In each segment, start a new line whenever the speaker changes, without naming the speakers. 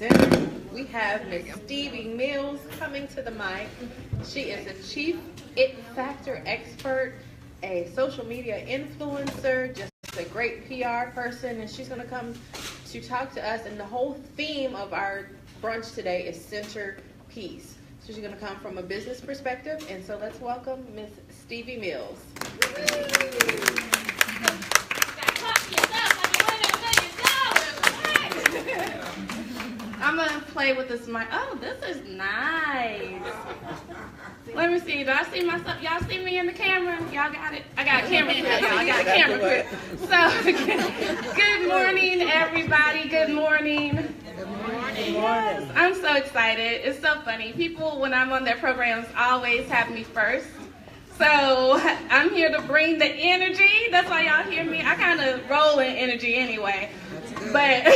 dinner. We have Miss Stevie Mills coming to the mic. She is a chief it factor expert, a social media influencer, just a great PR person, and she's going to come to talk to us. And the whole theme of our brunch today is centerpiece. So she's going to come from a business perspective, and so let's welcome Miss Stevie Mills. I'm going to play with this mic. Oh, this is nice. Let me see. Do I see myself? Y'all see me in the camera? Y'all got it? I got a camera crew, y'all. I got a camera crew. So, good morning, everybody. Good morning.
Good morning.
Yes, I'm so excited. It's so funny. People, when I'm on their programs, always have me first. So, I'm here to bring the energy. That's why y'all hear me. I kind of roll in energy anyway. But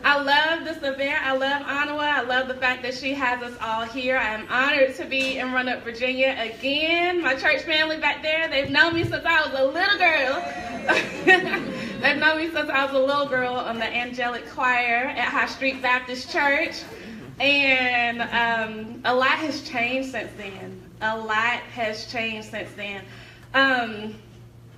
I love this event. I love Anawa. I love the fact that she has us all here. I am honored to be in Roanoke, Virginia again. My church family back there, they've known me since I was a little girl. They've known me since I was a little girl on the angelic choir at High Street Baptist Church. And a lot has changed since then.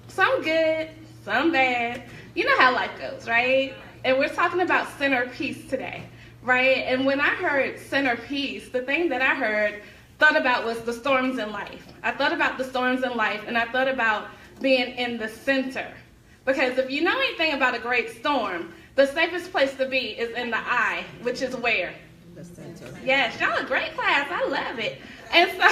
Some good, some bad. You know how life goes, right? And we're talking about centerpiece today, right? And when I heard centerpiece, the thing that I thought about was the storms in life. I thought about the storms in life, and I thought about being in the center. Because if you know anything about a great storm, the safest place to be is in the eye, which is where?
The center.
Yes, y'all a great class. I love it. And so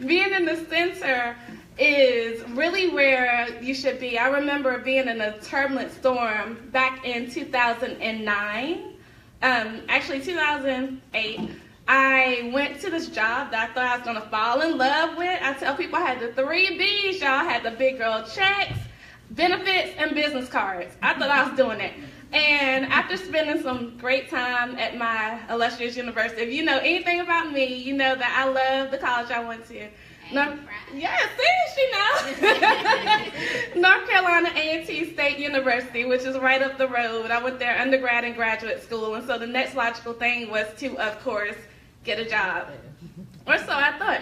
being in the center is really where you should be. I remember being in a turbulent storm back in 2009, actually 2008. I went to this job that I thought I was going to fall in love with. I tell people I had the 3 B's, y'all. I had the big girl checks, benefits, and business cards. I thought I was doing it. And after spending some great time at my illustrious university, if you know anything about me, you know that I love the college I went to. Yes, she knows. North Carolina A&T State University, which is right up the road. I went there undergrad and graduate school, and so the next logical thing was to, of course, get a job. Or so I thought.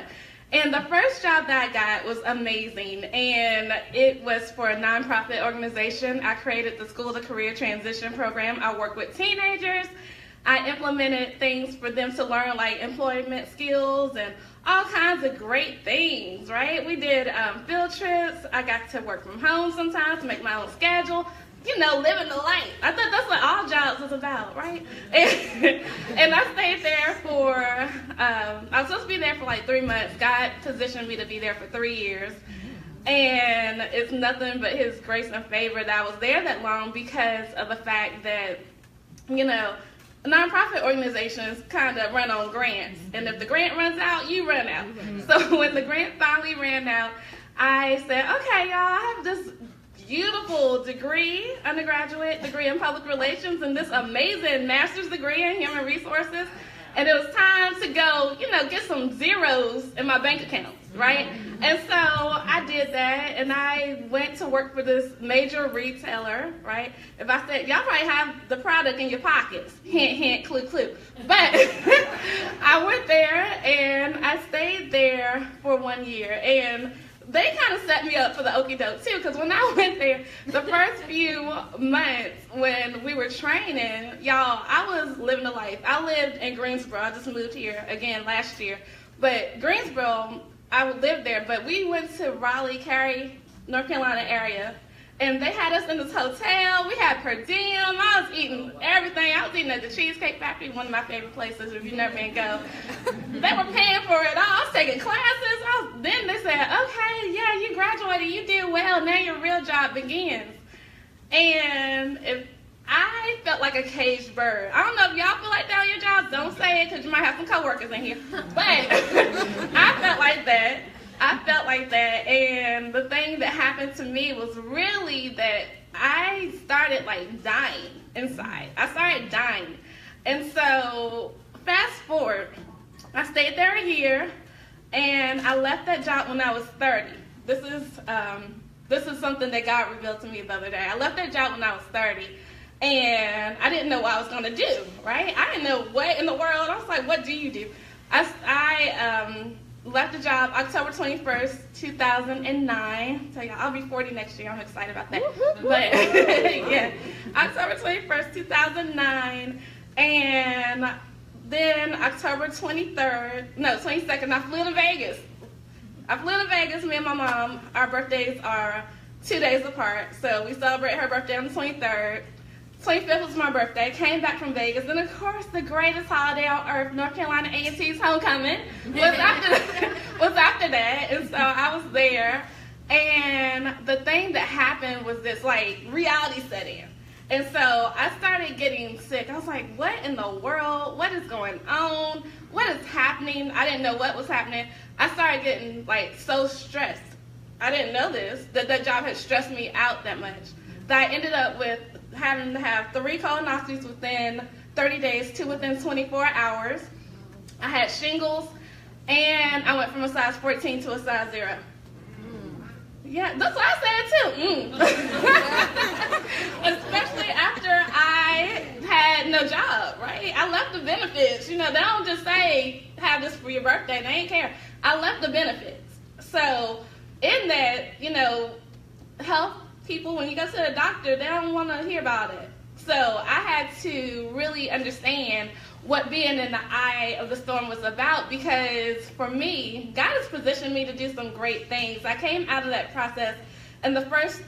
And the first job that I got was amazing, and it was for a nonprofit organization. I created the School to Career Transition Program. I worked with teenagers. I implemented things for them to learn, like employment skills and all kinds of great things, right? We did field trips. I got to work from home sometimes, make my own schedule, you know, living the life. I thought that's what all jobs was about, right? And I stayed there for, I was supposed to be there for like 3 months. God positioned me to be there for 3 years. And it's nothing but his grace and favor that I was there that long because of the fact that, you know, nonprofit organizations kind of run on grants, and if the grant runs out, you run out. So when the grant finally ran out, I said, okay, y'all, I have this beautiful degree, undergraduate degree in public relations, and this amazing master's degree in human resources, and it was time to go, you know, get some zeros in my bank account, right? And so I did that, and I went to work for this major retailer, right? If I said, y'all probably have the product in your pockets, hint, hint, clue, clue. But I went there, and I stayed there for 1 year, and they kind of set me up for the okie doke too, because when I went there, the first few months when we were training, y'all, I was living the life. I lived in Greensboro. I just moved here again last year. But Greensboro, I lived there, but we went to Raleigh, Cary, North Carolina area, and they had us in this hotel. We had per diem. I was eating everything. I was eating at the Cheesecake Factory, one of my favorite places. If you've never been, go. They were paying for it all. I was taking classes. Then they said, okay, yeah, you graduated. You did well. Now your real job begins. And I felt like a caged bird. I don't know if y'all feel like that on your jobs. Don't say it because you might have some coworkers in here. But I felt like that. And the thing that happened to me was really that I started like dying inside. I started dying. And so fast forward, I stayed there a year, and I left that job when I was 30. This is something that God revealed to me the other day. I left that job when I was 30. and I didn't know what I was going to do, right? I didn't know what in the world. I was like, what do you do? I left the job October 21st, 2009. So yeah, I'll be 40 next year. I'm excited about that. But yeah, October 21st, 2009. And then October 22nd, I flew to Vegas. Me and my mom, our birthdays are 2 days apart. So we celebrate her birthday on the 23rd. 25th was my birthday. Came back from Vegas, and of course, the greatest holiday on earth, North Carolina A&T's homecoming, was after that. And so I was there, and the thing that happened was this like reality set in. And so I started getting sick. I was like, what in the world? What is going on? What is happening? I didn't know what was happening. I started getting like so stressed. I didn't know that job had stressed me out that much, that I ended up with having to have 3 colonoscopies within 30 days, 2 within 24 hours. I had shingles, and I went from a size 14 to a size 0. Yeah, that's what I said too. Especially after I had no job, right? I left the benefits. They don't just say, have this for your birthday. They ain't care. I left the benefits. So in that, health people, when you go to the doctor, they don't want to hear about it. So I had to really understand what being in the eye of the storm was about, because for me, God has positioned me to do some great things. I came out of that process, and the first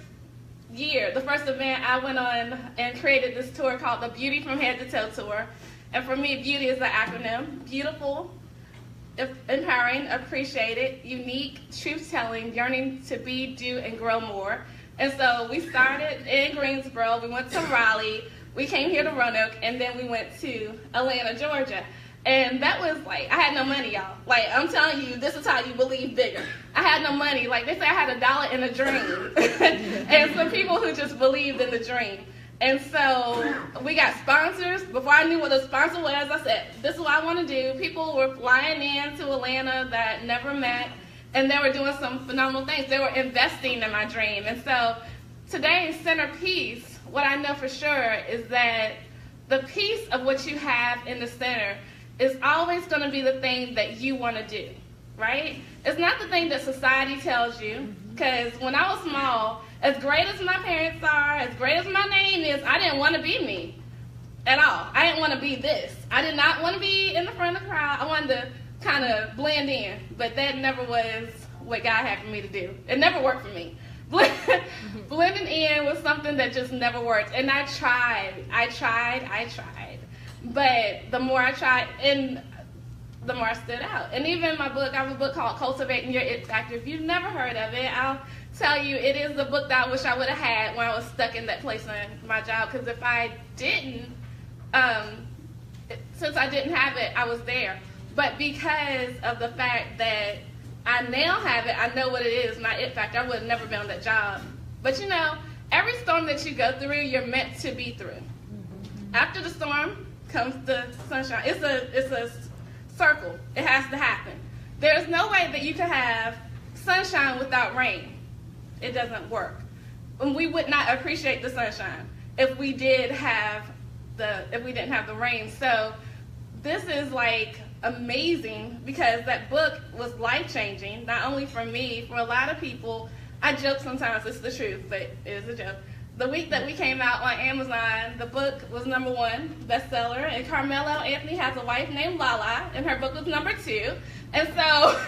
event, I went on and created this tour called the Beauty from Head to Toe Tour. And for me, beauty is an acronym: beautiful, empowering, appreciated, unique, truth-telling, yearning to be, do, and grow more. And so we started in Greensboro, we went to Raleigh, we came here to Roanoke, and then we went to Atlanta, Georgia. And that was like, I had no money, y'all. Like, I'm telling you, this is how you believe bigger. I had no money. Like, they say I had $1 in a dream. And some people who just believed in the dream. And so we got sponsors. Before I knew what a sponsor was, I said, this is what I want to do. People were flying in to Atlanta that never met, and they were doing some phenomenal things. They were investing in my dream. And so today's centerpiece, what I know for sure is that the piece of what you have in the center is always going to be the thing that you want to do, right? It's not the thing that society tells you, because when I was small, as great as my parents are, as great as my name is, I didn't want to be me at all. I didn't want to be this. I did not want to be in the front of the crowd. I wanted to kind of blend in, but that never was what God had for me to do. It never worked for me. Blending in was something that just never worked. And I tried. But the more I tried, and the more I stood out. And even my book, I have a book called Cultivating Your It Factor. If you've never heard of it, I'll tell you, it is the book that I wish I would have had when I was stuck in that place in my job. Because if I didn't, since I didn't have it, I was there. But because of the fact that I now have it, I know what it is, my it factor, I would have never been on that job. But every storm that you go through, you're meant to be through. After the storm comes the sunshine. It's a circle. It has to happen. There's no way that you can have sunshine without rain. It doesn't work. And we would not appreciate the sunshine if we didn't have the rain. So this is like amazing, because that book was life-changing, not only for me, for a lot of people. I joke sometimes, it's the truth, but it is a joke. The week that we came out on Amazon, the book was #1 bestseller, and Carmelo Anthony has a wife named Lala, and her book was #2. And so,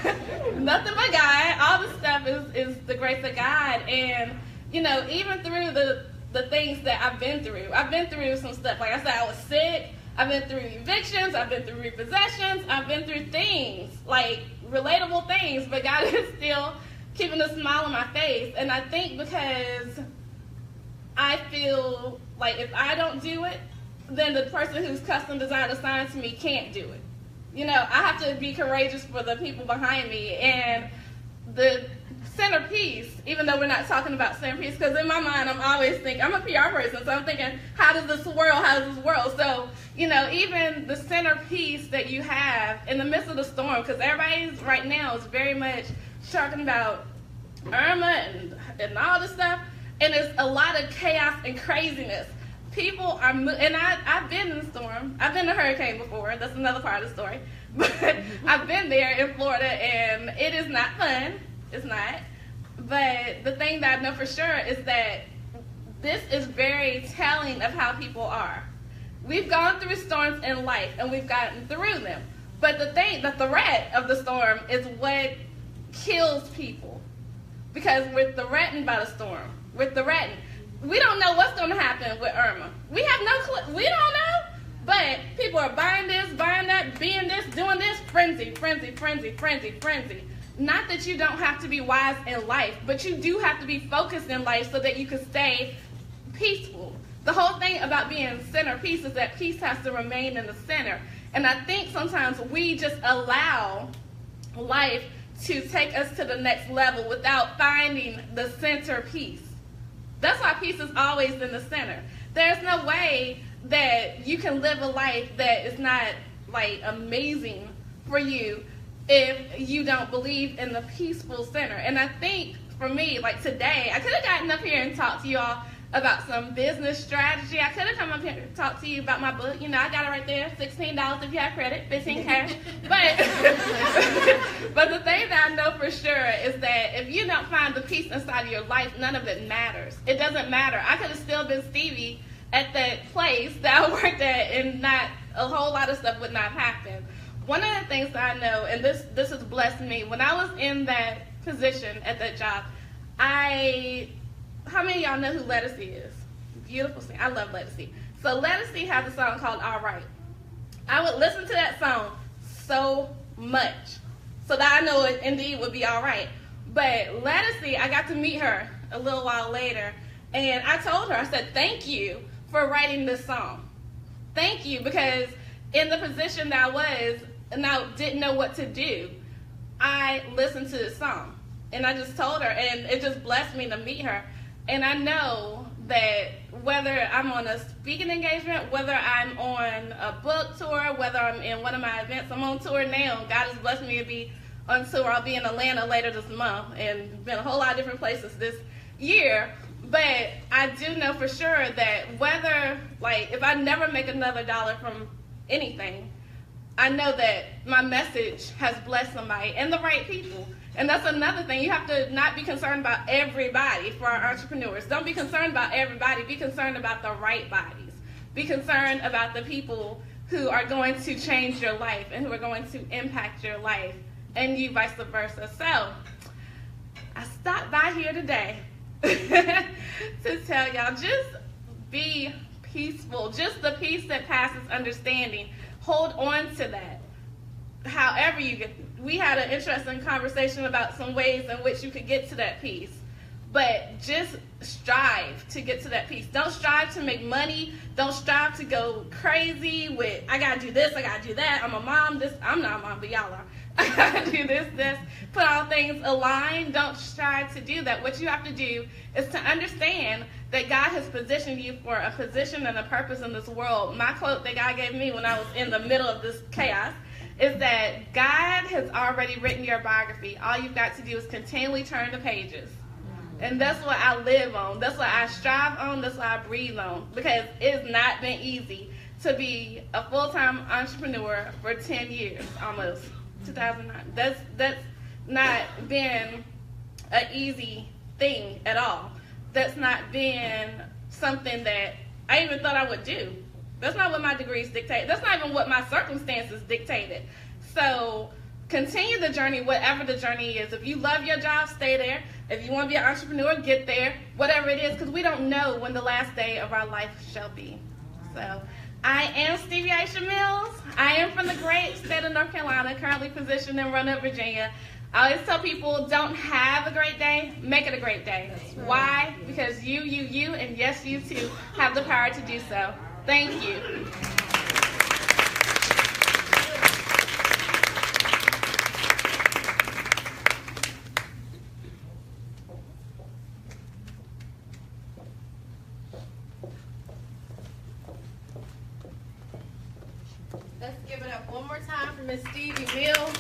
nothing but God, all this stuff is the grace of God. And, even through the things that I've been through some stuff. Like I said, I was sick. I've been through evictions, I've been through repossessions, I've been through things, like relatable things, but God is still keeping a smile on my face. And I think because I feel like if I don't do it, then the person who's custom designed assigned to me can't do it. I have to be courageous for the people behind me. And the centerpiece, even though we're not talking about centerpiece, because in my mind I'm always thinking, I'm a PR person, so I'm thinking, how does this whirl? So, even the centerpiece that you have in the midst of the storm, because everybody's right now is very much talking about Irma and all this stuff, and it's a lot of chaos and craziness. People are, and I've been in a storm. I've been in a hurricane before. That's another part of the story. But I've been there in Florida, and it is not fun. It's not. But the thing that I know for sure is that this is very telling of how people are. We've gone through storms in life, and we've gotten through them. But the threat of the storm is what kills people. Because we're threatened by the storm. We're threatened. We don't know what's going to happen with Irma. We have no clue. We don't know. But people are buying this, buying that, being this, doing this. Frenzy, frenzy, frenzy, frenzy, frenzy. Not that you don't have to be wise in life, but you do have to be focused in life so that you can stay peaceful. The whole thing about being center peace is that peace has to remain in the center. And I think sometimes we just allow life to take us to the next level without finding the center peace. That's why peace is always in the center. There's no way that you can live a life that is not like amazing for you if you don't believe in the peaceful center. And I think for me, like today, I could have gotten up here and talked to you all about some business strategy. I could have come up here and talked to you about my book. You know, I got it right there, $16 if you have credit, $15 cash. But the thing that I know for sure is that if you don't find the peace inside of your life, none of it matters. It doesn't matter. I could have still been Stevie at that place that I worked at, and not a whole lot of stuff would not happen. One of the things that I know, and this has blessed me, when I was in that position at that job, how many of y'all know who Lettucey is? Beautiful singer. I love Lettucey. So Lettucey has a song called All Right. I would listen to that song so much so that I know it indeed would be all right. But Lettucey, I got to meet her a little while later, and I told her, I said, thank you for writing this song. Thank you, because in the position that I was and I didn't know what to do, I listened to this song. And I just told her, and it just blessed me to meet her. And I know that whether I'm on a speaking engagement, whether I'm on a book tour, whether I'm in one of my events, I'm on tour now. God has blessed me to be on tour. I'll be in Atlanta later this month and been a whole lot of different places this year. But I do know for sure that whether, like, if I never make another dollar from anything, I know that my message has blessed somebody and the right people. And that's another thing. You have to not be concerned about everybody for our entrepreneurs. Don't be concerned about everybody. Be concerned about the right bodies. Be concerned about the people who are going to change your life and who are going to impact your life, and you vice versa. So I stopped by here today to tell y'all, just be peaceful. Just the peace that passes understanding. Hold on to that. However you get, we had an interesting conversation about some ways in which you could get to that peace. But just strive to get to that peace. Don't strive to make money. Don't strive to go crazy with, I gotta do this, I gotta do that. I'm a mom, I'm not a mom, but y'all are. I gotta do this. Put all things aligned. Don't strive to do that. What you have to do is to understand that God has positioned you for a position and a purpose in this world. My quote that God gave me when I was in the middle of this chaos is that God has already written your biography. All you've got to do is continually turn the pages. And that's what I live on. That's what I strive on. That's what I breathe on. Because it's not been easy to be a full-time entrepreneur for 10 years almost. 2009. That's not been an easy thing at all. That's not been something that I even thought I would do. That's not what my degrees dictate. That's not even what my circumstances dictated. So continue the journey, whatever the journey is. If you love your job, stay there. If you want to be an entrepreneur, get there. Whatever it is, because we don't know when the last day of our life shall be. So I am Stevie Aisha Mills. I am from the great state of North Carolina, currently positioned in Roanoke, Virginia. I always tell people, don't have a great day, make it a great day. Right. Why? Because you, and yes, you too, have the power to do so. Thank you. Let's give it up one more time for Miss Stevie Mills.